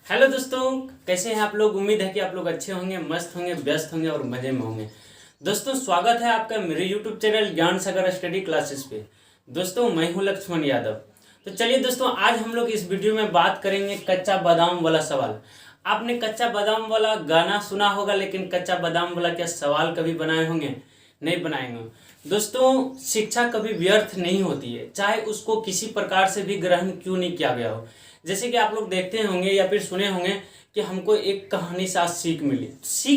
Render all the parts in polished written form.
Hello दोस्तों, कैसे हैं आप लोग। उम्मीद है कि आप लोग अच्छे होंगे, मस्त होंगे, व्यस्त होंगे और मजे में होंगे। दोस्तों स्वागत है आपका मेरे यूट्यूब चैनल ज्ञान सागर स्टडी क्लासेस पे। दोस्तों मैं हूं लक्ष्मण यादव। तो चलिए दोस्तों, आज हम लोग इस वीडियो में बात करेंगे कच्चा बादाम वाला सवाल। आपने कच्चा बादाम वाला गाना सुना होगा, लेकिन कच्चा बादाम वाला क्या सवाल कभी बनाए होंगे? नहीं बनाएंगे। दोस्तों शिक्षा कभी व्यर्थ नहीं होती है, चाहे उसको किसी प्रकार से भी ग्रहण क्यों नहीं किया गया हो। जैसे कि आप लोग देखते होंगे या फिर सुने होंगे कि हमको एक कहानी से आज सीख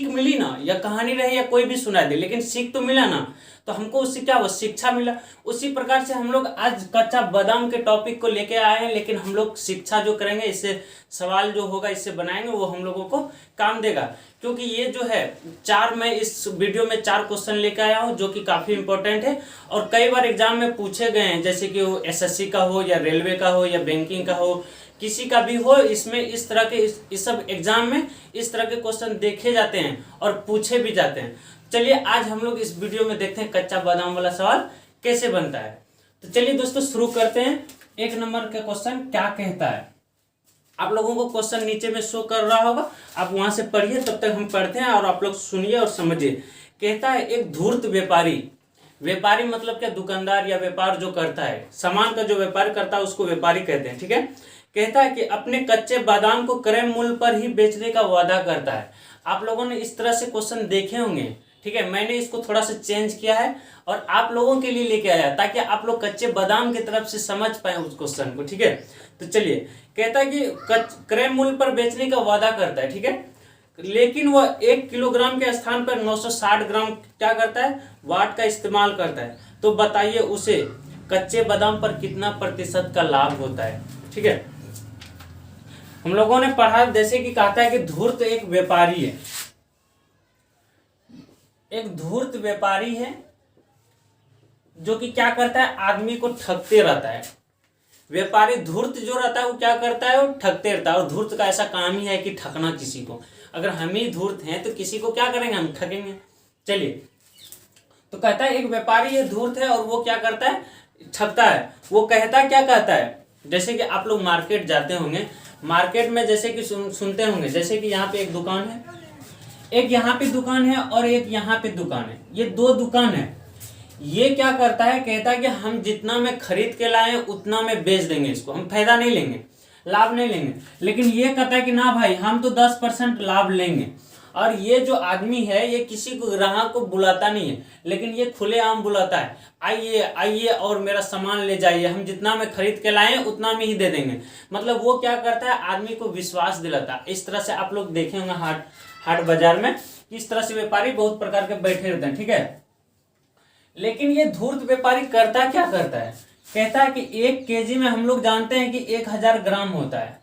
मिली ना, या कहानी रहे या कोई भी सुना दे, लेकिन सीख तो मिला ना। तो हमको उससे क्या हुआ, शिक्षा मिला। उसी प्रकार से हम लोग आज कच्चा बादाम के टॉपिक को लेके आए हैं, लेकिन हम लोग शिक्षा जो करेंगे, इससे सवाल जो होगा इससे बनाएंगे, वो हम लोगों को काम देगा। क्योंकि ये जो है मैं इस वीडियो में 4 क्वेश्चन लेकर आया हूँ, जो कि काफ़ी इंपॉर्टेंट है और कई बार एग्जाम में पूछे गए हैं। जैसे कि वो एसएससी का हो या रेलवे का हो या बैंकिंग का हो, किसी का भी हो, इसमें इस तरह के इस सब एग्जाम में इस तरह के क्वेश्चन देखे जाते हैं और पूछे भी जाते हैं। चलिए आज हम लोग इस वीडियो में देखते हैं कच्चा बादाम वाला सवाल कैसे बनता है। तो चलिए दोस्तों शुरू करते हैं। 1 नंबर का क्वेश्चन क्या कहता है। आप लोगों को क्वेश्चन नीचे में शो कर रहा होगा, आप वहां से पढ़िए, तब तक हम पढ़ते हैं और आप लोग सुनिए और समझिए। कहता है एक धूर्त व्यापारी मतलब क्या, दुकानदार या व्यापार जो करता है, सामान का जो व्यापार करता है उसको व्यापारी कहते हैं, ठीक है। कहता है कि अपने कच्चे बादाम को क्रय मूल्य पर ही बेचने का वादा करता है। आप लोगों ने इस तरह से क्वेश्चन देखे होंगे, ठीक है। मैंने इसको थोड़ा सा चेंज किया है और आप लोगों के लिए लेके आया, ताकि आप लोग कच्चे बादाम की तरफ से समझ पाए उस क्वेश्चन को, ठीक है। तो चलिए, कहता है कि क्रय मूल्य पर बेचने का वादा करता है, ठीक है, लेकिन वह 1 किलोग्राम के स्थान पर 960 ग्राम क्या करता है, वाट का इस्तेमाल करता है। तो बताइए उसे कच्चे बादाम पर कितना प्रतिशत का लाभ होता है, ठीक है। हम लोगों ने पढ़ा, जैसे कि कहता है कि धूर्त एक व्यापारी है, एक धूर्त व्यापारी है जो कि क्या करता है, आदमी को ठगते रहता है। व्यापारी धूर्त जो रहता है वो क्या करता है, वो ठगते रहता है। और धूर्त का ऐसा काम ही है कि ठगना किसी को। अगर हम ही धूर्त हैं तो किसी को क्या करेंगे, हम ठगेंगे। चलिए, तो कहता है एक व्यापारी है, धूर्त है और वो क्या करता है, ठगता है। वो कहता क्या कहता है, जैसे कि आप लोग मार्केट जाते होंगे, मार्केट में जैसे कि सुनते होंगे, जैसे कि यहाँ पे एक दुकान है, एक यहाँ पे दुकान है और एक यहाँ पे दुकान है, ये 2 दुकान है। ये क्या करता है, कहता है कि हम जितना में खरीद के लाए उतना में बेच देंगे, इसको हम फायदा नहीं लेंगे, लाभ नहीं लेंगे। लेकिन ये कहता है कि ना भाई, हम तो 10% लाभ लेंगे। और ये जो आदमी है, ये किसी को ग्राहक को बुलाता नहीं है, लेकिन ये खुलेआम बुलाता है, आइए आइए और मेरा सामान ले जाइए, हम जितना में खरीद के लाए उतना में ही दे देंगे। मतलब वो क्या करता है, आदमी को विश्वास दिलाता है। इस तरह से आप लोग देखे होंगे हाट बाजार में, इस तरह से व्यापारी बहुत प्रकार के बैठे रहते हैं, ठीक है। लेकिन ये धूर्त व्यापारी करता क्या करता है, कहता है कि 1 केजी में हम लोग जानते हैं कि 1000 ग्राम होता है,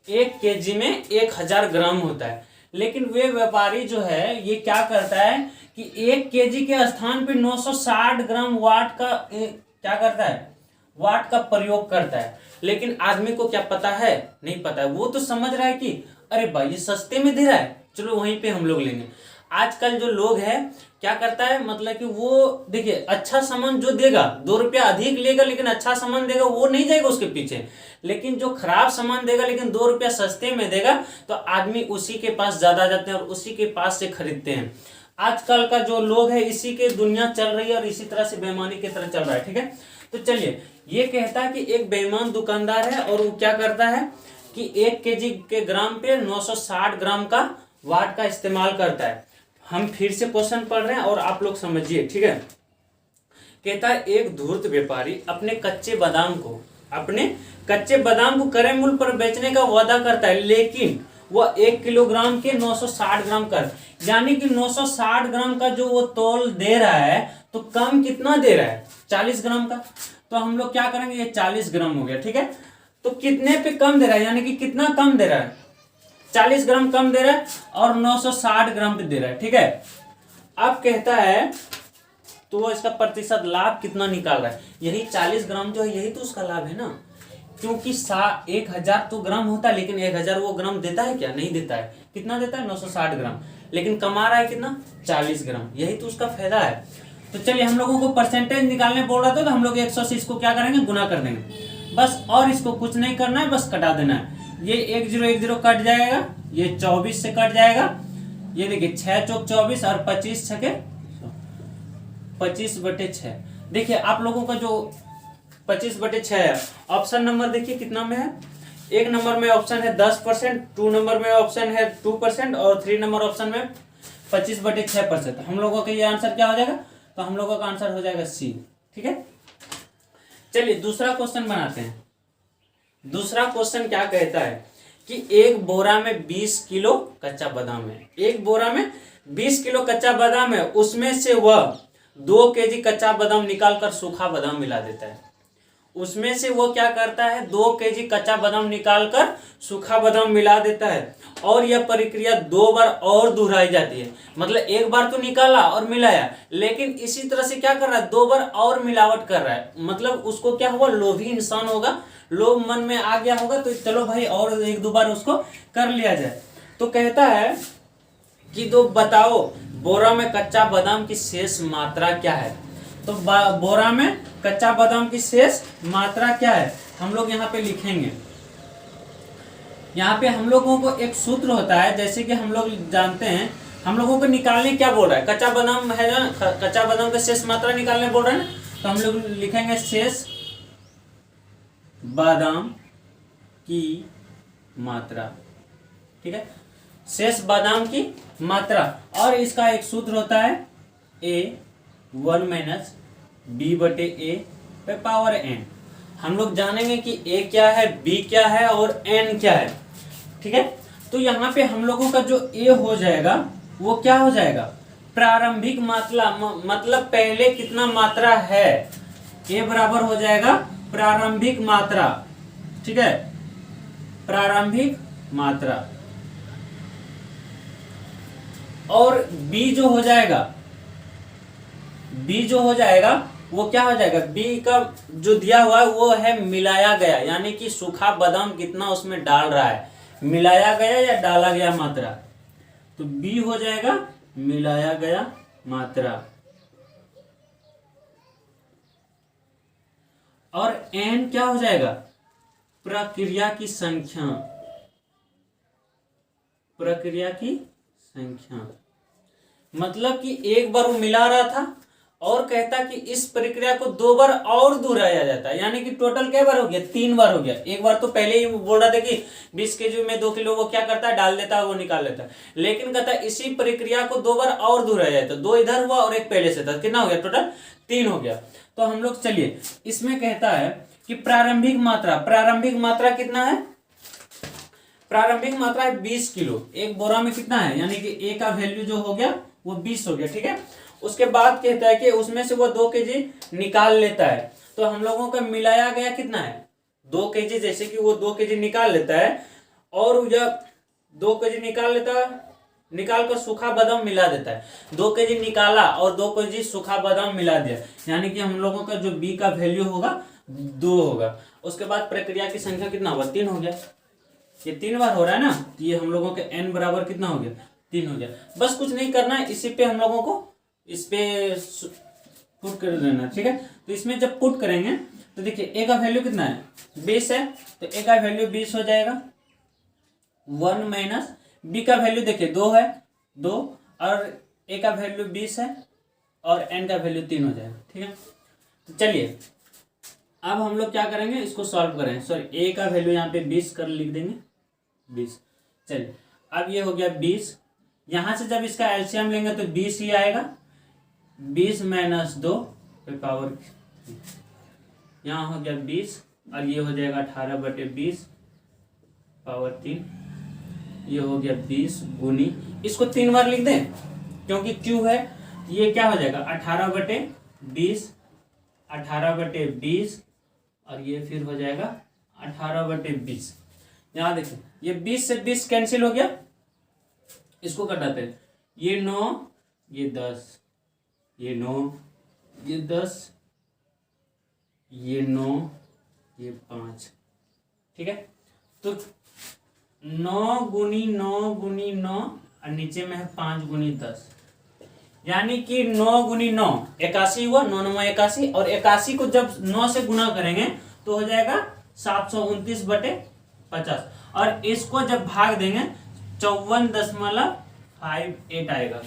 1 केजी में 1000 ग्राम होता है। लेकिन वे व्यापारी जो है ये क्या करता है कि 1 केजी के स्थान पे 960 ग्राम वाट का क्या करता है, वाट का प्रयोग करता है। लेकिन आदमी को क्या पता है, नहीं पता है। वो तो समझ रहा है कि अरे भाई ये सस्ते में दे रहा है, चलो वहीं पे हम लोग लेंगे। आजकल जो लोग है क्या करता है, मतलब कि वो देखिए, अच्छा सामान जो देगा, 2 रुपया अधिक लेगा लेकिन अच्छा सामान देगा, वो नहीं जाएगा उसके पीछे। लेकिन जो खराब सामान देगा लेकिन 2 रुपया सस्ते में देगा, तो आदमी उसी के पास ज्यादा जाते हैं और उसी के पास से खरीदते हैं। आजकल का जो लोग है, इसी के दुनिया चल रही है और इसी तरह से बेईमानी की तरह चल रहा है, ठीक है। तो चलिए, ये कहता है कि एक बेईमान दुकानदार है और वो क्या करता है कि 1 केजी के ग्राम पे 960 ग्राम का वाट का इस्तेमाल करता है। हम फिर से क्वेश्चन पढ़ रहे हैं और आप लोग समझिए, ठीक है। कहता है एक धूर्त व्यापारी अपने कच्चे बादाम को क्रय मूल्य पर बेचने का वादा करता है, लेकिन वह 1 किलोग्राम के 960 ग्राम कर, यानी कि 960 ग्राम का जो वो तौल दे रहा है, तो कम कितना दे रहा है, 40 ग्राम का। तो हम लोग क्या करेंगे, ये 40 ग्राम हो गया, ठीक है। तो कितने पे कम दे रहा है, यानी कि कितना कम दे रहा है, 40 ग्राम कम दे रहा है और 960 ग्राम पे दे रहा है, ठीक है। अब कहता है तो वो इसका प्रतिशत लाभ कितना निकाल रहा है, यही 40 ग्राम जो है, यही तो उसका लाभ है ना। क्योंकि 1000 तो ग्राम होता है, लेकिन 1000 वो ग्राम देता है क्या, नहीं देता है। कितना देता है, 960 ग्राम, लेकिन कमा रहा है कितना, 40 ग्राम, यही तो उसका फायदा है। तो चलिए, हम लोगों को परसेंटेज निकालने बोल रहा था, तो हम लोग 100 से इसको क्या करेंगे, गुना कर देंगे बस, और इसको कुछ नहीं करना है, बस कटा देना है। ये 1010 कट जाएगा, ये 24 से कट जाएगा, ये देखिए 6 चौक 24 और 25 छके 25/6। देखिए आप लोगों का जो 25/6 है, ऑप्शन नंबर देखिए कितना में है। एक नंबर में ऑप्शन है 10%, 2 नंबर में ऑप्शन है 2% और 3 नंबर ऑप्शन में 25/6%। हम लोगों का ये आंसर क्या हो जाएगा, तो हम लोगों का आंसर हो जाएगा सी। ठीक है, चलिए दूसरा क्वेश्चन बनाते हैं। दूसरा क्वेश्चन क्या कहता है कि एक बोरा में 20 किलो कच्चा बादाम है। एक बोरा में 20 किलो कच्चा बादाम है, उसमें से वह 2 केजी कच्चा बादाम निकालकर सूखा बादाम मिला देता है। उसमें से वो क्या करता है, 2 केजी कच्चा बादाम निकालकर सूखा बादाम मिला देता है, और यह प्रक्रिया 2 बार और दोहराई जाती है। मतलब एक बार तो निकाला और मिलाया, लेकिन इसी तरह से क्या कर रहा है, 2 बार और मिलावट कर रहा है। मतलब उसको क्या हुआ, लोभी इंसान होगा, लोभ मन में आ गया होगा, तो चलो भाई और 1-2 बार उसको कर लिया जाए। तो कहता है कि तो बताओ बोरा में कच्चा बादाम की शेष मात्रा क्या है। तो बोरा में कच्चा बादाम की शेष मात्रा क्या है, हम लोग यहाँ पे लिखेंगे। यहाँ पे हम लोगों को एक सूत्र होता है, जैसे कि हम लोग जानते हैं, हम लोगों को निकालने क्या बोल रहा है, कच्चा बादाम है ना, कच्चा बादाम का शेष मात्रा निकालने बोल रहा है ना। तो हम लोग लिखेंगे शेष बादाम की मात्रा। ठीक है, शेष बादाम की मात्रा, और इसका एक सूत्र होता है A1 - B/A/n। हम लोग जानेंगे कि A क्या है, B क्या है और N क्या है। ठीक है, तो यहाँ पे हम लोगों का जो A हो जाएगा वो क्या हो जाएगा, प्रारंभिक मात्रा, मतलब पहले कितना मात्रा है, A बराबर हो जाएगा प्रारंभिक मात्रा। ठीक है, प्रारंभिक मात्रा। और B जो हो जाएगा वो क्या हो जाएगा, B का जो दिया हुआ है वो है मिलाया गया, यानी कि सूखा बादाम कितना उसमें डाल रहा है, मिलाया गया या डाला गया मात्रा। तो B हो जाएगा मिलाया गया मात्रा, और N क्या हो जाएगा, प्रक्रिया की संख्या। प्रक्रिया की संख्या मतलब कि एक बार वो मिला रहा था और कहता कि इस प्रक्रिया को 2 बार और दोहराया जाता है, यानी कि टोटल क्या बार हो गया, 3 बार हो गया। एक बार तो पहले ही बोल रहा था कि 20 केजी में 2 किलो वो क्या करता है, डाल देता है, वो निकाल लेता है। लेकिन कहता है इसी प्रक्रिया को 2 बार और दोहराया जाता है, 2 इधर हुआ और 1 पहले से था, कितना हो गया, टोटल 3 हो गया। तो हम लोग चलिए इसमें कहता है कि प्रारंभिक मात्रा कितना है, प्रारंभिक मात्रा है 20 किलो। एक बोरा में कितना है, यानी कि A का वैल्यू जो हो गया वो 20 हो गया। ठीक है, उसके बाद कहता है कि उसमें से वो 2 केजी निकाल लेता है। तो हम लोगों का मिलाया गया कितना है, 2 केजी, जैसे कि वो 2 केजी निकाल लेता है, और जब 2 केजी निकाल लेता है, निकाल कर सूखा बादाम मिला देता है। 2 केजी निकाला और 2 केजी सूखा बादाम मिला दिया, यानी कि हम लोगों का जो B का वैल्यू होगा 2 होगा। उसके बाद प्रक्रिया की संख्या कितना होगा, 3 हो गया। ये 3 बार हो रहा है ना, तो ये हम लोगों के N बराबर कितना हो गया, 3 हो गया। बस कुछ नहीं करना है, इसी पे हम लोगों को इस पे पुट कर देना। ठीक है, तो इसमें जब पुट करेंगे तो देखिए A का वैल्यू कितना है, 20 है, तो A का वैल्यू 20 हो जाएगा। 1 - B का वैल्यू देखिए 2 है, 2, और A का वैल्यू 20 है, और N का वैल्यू 3 हो जाएगा। ठीक है, तो चलिए अब हम लोग क्या करेंगे, इसको सॉल्व करें। सॉरी, A का वैल्यू यहाँ पे 20 कर लिख देंगे, 20। चलिए अब ये हो गया 20, यहां से जब इसका एलसीएम लेंगे तो 20 ही आएगा। 20 - 2 पावर, यहाँ हो गया 20, और ये हो जाएगा 18/20 पावर 3। ये हो गया 20 गुनी, इसको 3 बार लिख दें क्योंकि Q है। ये क्या हो जाएगा 18/20, 18/20, और ये फिर हो जाएगा 18/20। यहाँ देखिए ये 20 से 20 कैंसिल हो गया, इसको घटाते हैं, ये 9, ये 10, ये 9, ये 10, ये 9, ये 5। ठीक है, तो 9 गुनी 9 गुनी 9, और नीचे में है 5 गुनी 10, यानी कि 9 गुनी 9 81 हुआ, 9 9 81, और 81 को जब 9 से गुना करेंगे तो हो जाएगा 729/50। और इसको जब भाग देंगे 54.58 आएगा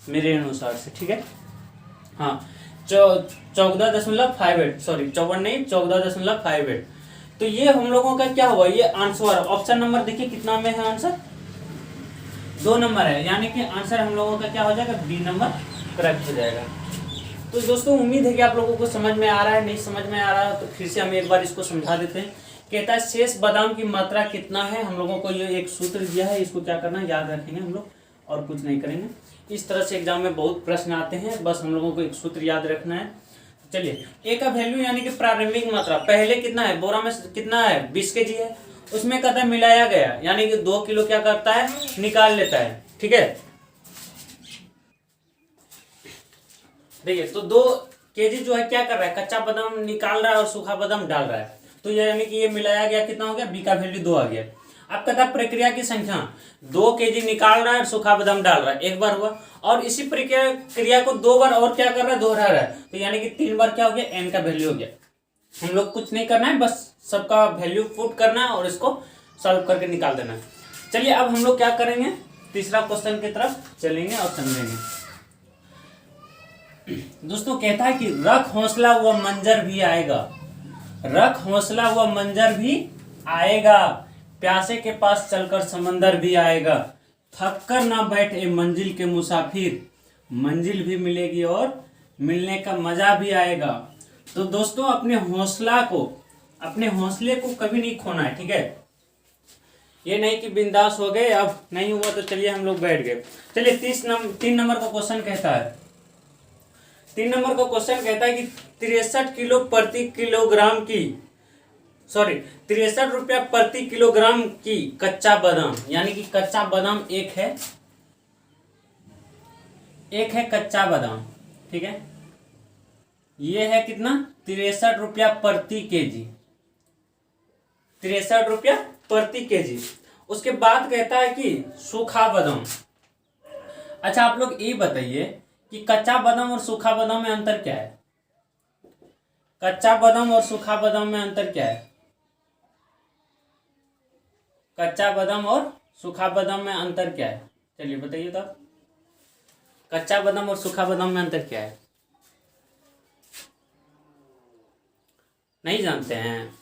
मेरे अनुसार से, ठीक है। हाँ 14.58, सॉरी 54 नहीं 14.58। तो ये हम लोगों का क्या हुआ, ये आंसर ऑप्शन नंबर देखिए कितना में है आंसर, 2 नंबर है, यानी कि आंसर हम लोगों का क्या हो जाएगा, बी नंबर करेक्ट हो जाएगा। तो दोस्तों उम्मीद है कि आप लोगों को समझ में आ रहा है, नहीं समझ में आ रहा है तो फिर से हम एक बार इसको समझा देते हैं। कहता है शेष बादाम की मात्रा कितना है, हम लोगों को ये एक सूत्र दिया है, इसको क्या करना है याद रखेंगे हम लोग और कुछ नहीं करेंगे। इस तरह से एग्जाम में बहुत प्रश्न आते हैं, बस हम लोगों को एक सूत्र याद रखना है। चलिए ए का वैल्यू यानी कि प्रारंभिक मात्रा पहले कितना है, बोरा में कितना है 20 kg है, उसमें कहता है मिलाया गया यानी कि 2 किलो क्या करता है निकाल लेता है, ठीक है। देखिए तो 2 kg जो है क्या कर रहा है, कच्चा बादाम निकाल रहा है और सूखा बादाम डाल रहा है, तो ये यानी कि ये मिलाया गया कितना हो गया, बी का वैल्यू 2 आ गया। अब कहता है प्रक्रिया की संख्या, 2 kg निकाल रहा है और सूखा बादाम डाल रहा है, एक बार हुआ, और इसी प्रक्रिया को 2 बार और क्या कर रहा है, दोहरा रहा है, तो यानी कि 3 बार क्या हो गया, एन का वैल्यू हो गया। हम लोग कुछ नहीं करना है, बस सबका वैल्यू पुट करना है और इसको सॉल्व करके निकाल देना है। चलिए अब हम लोग क्या करेंगे, तीसरा क्वेश्चन की तरफ चलेंगे और समझेंगे। दोस्तों कहता है कि रख हौसला व मंजर भी आएगा, रख हौसला व मंजर भी आएगा, प्यासे के पास चलकर समंदर भी आएगा, थक कर ना बैठ ए मंजिल के मुसाफिर, मंजिल भी मिलेगी और मिलने का मजा भी आएगा। तो दोस्तों अपने हौसले को कभी नहीं खोना है, ठीक है। ये नहीं कि बिंदास हो गए अब नहीं हुआ तो चलिए हम लोग बैठ गए। चलिए 3 नंबर का क्वेश्चन कहता है, 3 नंबर का क्वेश्चन कहता है कि 63 किलो प्रति किलोग्राम की, सॉरी 63 रुपया प्रति किलोग्राम की कच्चा बादाम, यानी कि कच्चा बादाम एक है कच्चा बादाम, ठीक है। ये है कितना 63 रुपया प्रति केजी, 63 रुपया प्रति केजी। उसके बाद कहता है कि सूखा बादाम। अच्छा आप लोग ये बताइए कि कच्चा बादाम और सूखा बादाम में अंतर क्या है, कच्चा बादाम और सूखा बादाम में अंतर क्या है, कच्चा बादाम और सूखा बादाम में अंतर क्या है, चलिए बताइए तो। कच्चा बादाम और सूखा बादाम में अंतर क्या है, नहीं जानते हैं,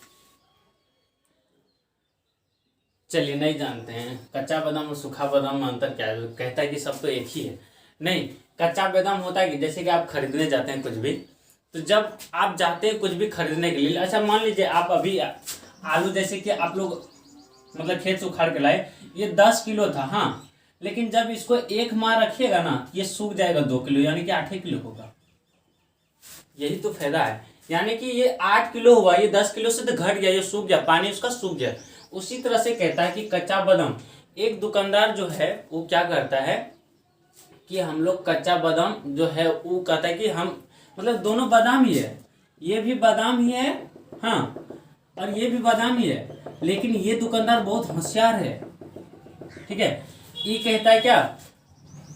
चलिए नहीं जानते हैं कच्चा बादाम और सूखा बादाम में अंतर क्या है। कहता है कि सब तो एक ही है, नहीं कच्चा बादाम होता है कि जैसे कि आप खरीदने जाते हैं कुछ भी, तो जब आप जाते हैं कुछ भी खरीदने के लिए, अच्छा मान लीजिए आप अभी आलू जैसे कि आप लोग मतलब खेत से उखाड़ के लाए, ये 10 किलो था, हाँ, लेकिन जब इसको 1 माह रखिएगा ना ये सूख जाएगा 2 किलो, यानी कि 8 किलो होगा। यही तो फायदा है, यानी कि ये 8 किलो हुआ, ये 10 किलो से तो घट गया, ये सूख गया, पानी उसका सूख गया। उसी तरह से कहता है कि कच्चा बादाम, एक दुकानदार जो है वो क्या करता है कि हम लोग कच्चा बादाम जो है वो कहता है कि हम मतलब दोनों बादाम ही है, ये भी बादाम ही है, हाँ, और ये भी बादाम ही है, लेकिन ये दुकानदार बहुत होशियार है, ठीक है। ये कहता है क्या,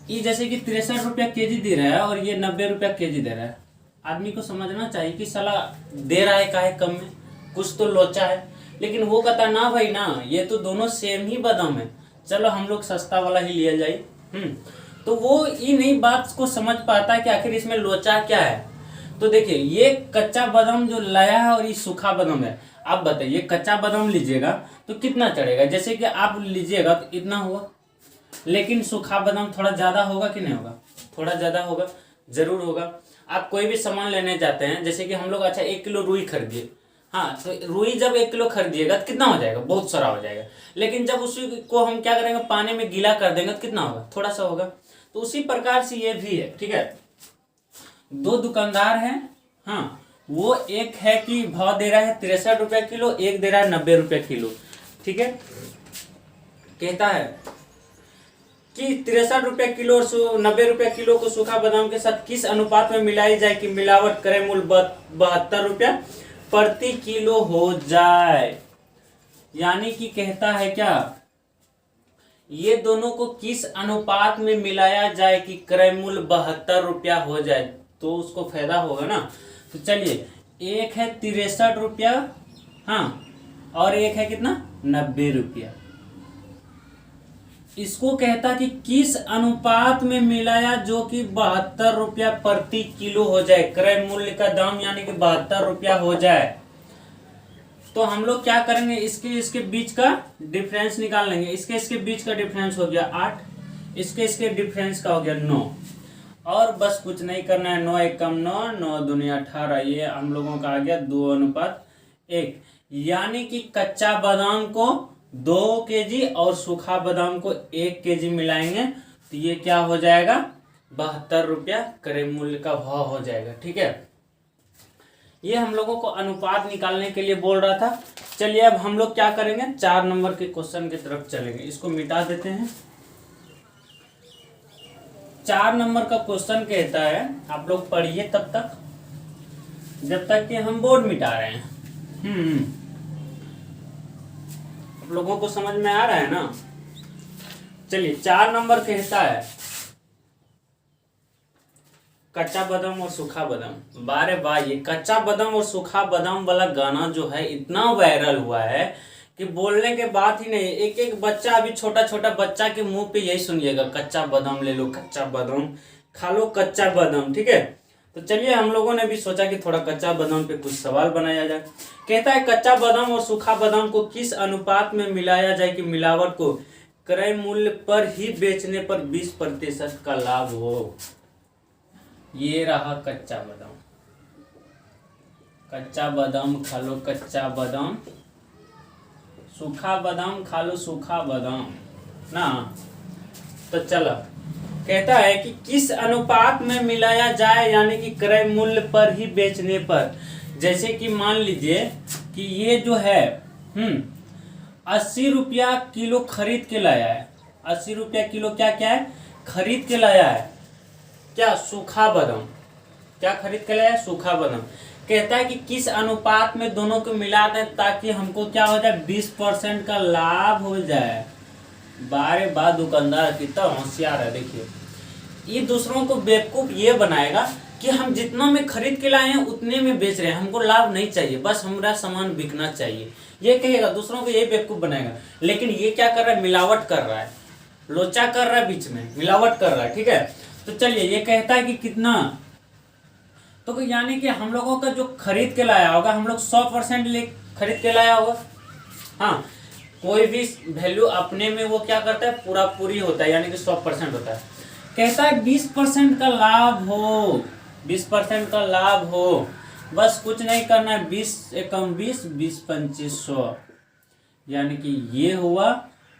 ये जैसे कि 63 रुपया केजी दे रहा है और ये 90 रुपया केजी दे रहा है। आदमी को समझना चाहिए कि साला दे रहा है काहे कम में, कुछ तो लोचा है, लेकिन वो कहता ना भाई ना, ये तो दोनों सेम ही बादाम है, चलो हम लोग सस्ता वाला ही लिया जाए। तो वो ये नहीं बात को समझ पाता कि आखिर इसमें लोचा क्या है। तो देखिए ये कच्चा बादाम जो लाया है और ये सूखा बादाम है, आप बताइए कच्चा बादाम लीजिएगा तो कितना चढ़ेगा, जैसे कि आप लीजिएगा तो इतना हुआ, लेकिन सूखा बादाम थोड़ा ज़्यादा होगा कि नहीं होगा, थोड़ा ज़्यादा होगा, ज़रूर होगा। आप कोई भी सामान लेने जाते हैं, जैसे कि हम लोग अच्छा 1 किलो रुई खरीदिए, हाँ, तो रुई जब 1 किलो खरीदिएगा तो कितना हो जाएगा, बहुत सारा हो जाएगा, लेकिन जब उसी को हम क्या करेंगे पानी में गीला कर देंगे तो कितना होगा, थोड़ा सा होगा। तो उसी प्रकार से ये भी है, ठीक है। 2 दुकानदार हैं, हाँ, वो एक है कि भाव दे रहा है 63 रुपया किलो, एक दे रहा है 90 रुपया किलो, ठीक है। कहता है कि 63 रुपया किलो और 90 रुपया किलो को सूखा बादाम के साथ किस अनुपात में मिलाई जाए कि मिलावट करे मूल 72 रुपया प्रति किलो हो जाए। यानी कि कहता है क्या, ये दोनों को किस अनुपात में मिलाया जाए कि क्रय मूल्य 72 रुपया हो जाए, तो उसको फायदा होगा ना। तो चलिए एक है 63 रुपया, हाँ, और एक है कितना 90 रुपया। इसको कहता कि किस अनुपात में मिलाया जो कि 72 रुपया प्रति किलो हो जाए, क्रय मूल्य का दाम यानी कि 72 रुपया हो जाए। तो हम लोग क्या करेंगे, इसके बीच का डिफरेंस निकाल लेंगे। इसके बीच का डिफरेंस हो गया 8, इसके डिफरेंस का हो गया 9, और बस कुछ नहीं करना है। 9 1 कम 9, 9 दूनी 18, ये हम लोगों का आ गया 2:1। यानी कि कच्चा बादाम को 2 केजी और सूखा बादाम को 1 केजी मिलाएंगे तो ये क्या हो जाएगा, 72 रुपया क्रय मूल्य का भाव हो जाएगा। ठीक है, ये हम लोगों को अनुपात निकालने के लिए बोल रहा था। चलिए अब हम लोग क्या करेंगे, 4 नंबर के क्वेश्चन की तरफ चलेंगे। इसको मिटा देते हैं। 4 नंबर का क्वेश्चन कहता है, आप लोग पढ़िए तब तक जब तक कि हम बोर्ड मिटा रहे हैं। आप लोगों को समझ में आ रहा है ना। चलिए 4 नंबर कहता है कच्चा बादाम और सूखा बादाम। बारे वाह, ये कच्चा बादाम और सूखा बादाम वाला गाना जो है इतना वायरल हुआ है कि बोलने के बात ही नहीं। एक एक बच्चा, अभी छोटा छोटा बच्चा के मुंह पे यही सुनिएगा, कच्चा बादाम ले लो, कच्चा बादाम खा लो, कच्चा बादाम। ठीक है, तो चलिए हम लोगों ने भी सोचा कि थोड़ा कच्चा बादाम पे कुछ सवाल बनाया जाए। कहता है कच्चा बादाम और सूखा बादाम को किस अनुपात में मिलाया जाए कि मिलावट को क्रय मूल्य पर ही बेचने पर 20% का लाभ हो। ये रहा कच्चा बादाम। कच्चा बादाम खा लो, कच्चा बादाम, सूखा बादाम खा लो, सूखा बादाम ना। तो चलो, कहता है कि किस अनुपात में मिलाया जाए यानी कि क्रय मूल्य पर ही बेचने पर। जैसे कि मान लीजिए कि ये जो है 80 रुपया किलो खरीद के लाया है। 80 रुपया किलो क्या क्या है, खरीद के लाया है। क्या, सूखा बादाम। क्या खरीद के लाया है, सूखा बादाम। कहता है कि किस अनुपात में दोनों को मिला दें ताकि हमको क्या हो जाए, 20% का लाभ हो जाए। बारे बाद दुकानदार कितना होशियार है। देखिए, ये दूसरों को बेवकूफ ये बनाएगा कि हम जितना में खरीद के लाए हैं उतने में बेच रहे हैं, हमको लाभ नहीं चाहिए, बस हमारा सामान बिकना चाहिए, ये कहेगा। दूसरों को ये बेवकूफ बनाएगा। लेकिन ये क्या कर रहा है, मिलावट कर रहा है, लोचा कर रहा है, बीच में मिलावट कर रहा है। ठीक है, तो चलिए ये कहता है कि कितना, तो यानी कि हम लोगों का जो खरीद के लाया होगा, हम लोग 100% ले खरीद के लाया होगा। हाँ, कोई भी वैल्यू अपने में वो क्या करता है, पूरा पूरी होता है, यानी कि 100% होता है। कहता है 20% का लाभ हो, 20% का लाभ हो, बस कुछ नहीं करना है। 20 एकम 20, 20 2500, यानी कि ये हुआ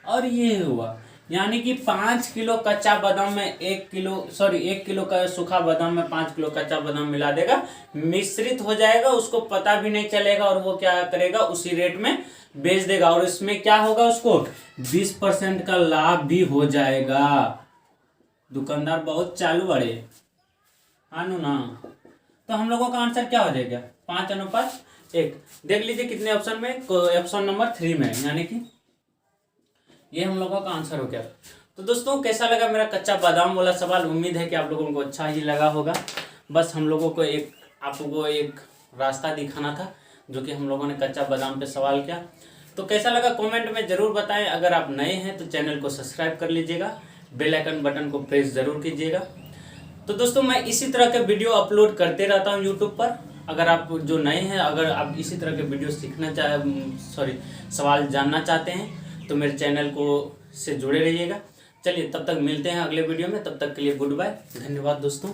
और ये हुआ। यानी कि 5 किलो कच्चा बादाम में 1 किलो का सूखा बादाम में 5 किलो कच्चा बादाम मिला देगा, मिश्रित हो जाएगा, उसको पता भी नहीं चलेगा और वो क्या करेगा, उसी रेट में बेच देगा। और इसमें क्या होगा, उसको 20% का लाभ भी हो जाएगा। दुकानदार बहुत चालू बड़े, हाँ ना। तो हम लोगों का आंसर क्या हो जाएगा, 5:1। देख लीजिए कितने ऑप्शन में, ऑप्शन नंबर 3 में, यानी कि ये हम लोगों का आंसर हो गया। तो दोस्तों कैसा लगा मेरा कच्चा बादाम वाला सवाल, उम्मीद है कि आप लोगों को अच्छा ही लगा होगा। बस हम लोगों को आपको एक रास्ता दिखाना था, जो कि हम लोगों ने कच्चा बादाम पे सवाल किया। तो कैसा लगा कमेंट में ज़रूर बताएं। अगर आप नए हैं तो चैनल को सब्सक्राइब कर लीजिएगा, बेल आइकन बटन को प्रेस ज़रूर कीजिएगा। तो दोस्तों मैं इसी तरह के वीडियो अपलोड करते रहता हूँ यूट्यूब पर। अगर आप जो नए हैं, अगर आप इसी तरह के वीडियो सवाल जानना चाहते हैं तो मेरे चैनल को से जुड़े रहिएगा। चलिए तब तक मिलते हैं अगले वीडियो में, तब तक के लिए गुड बाय, धन्यवाद दोस्तों।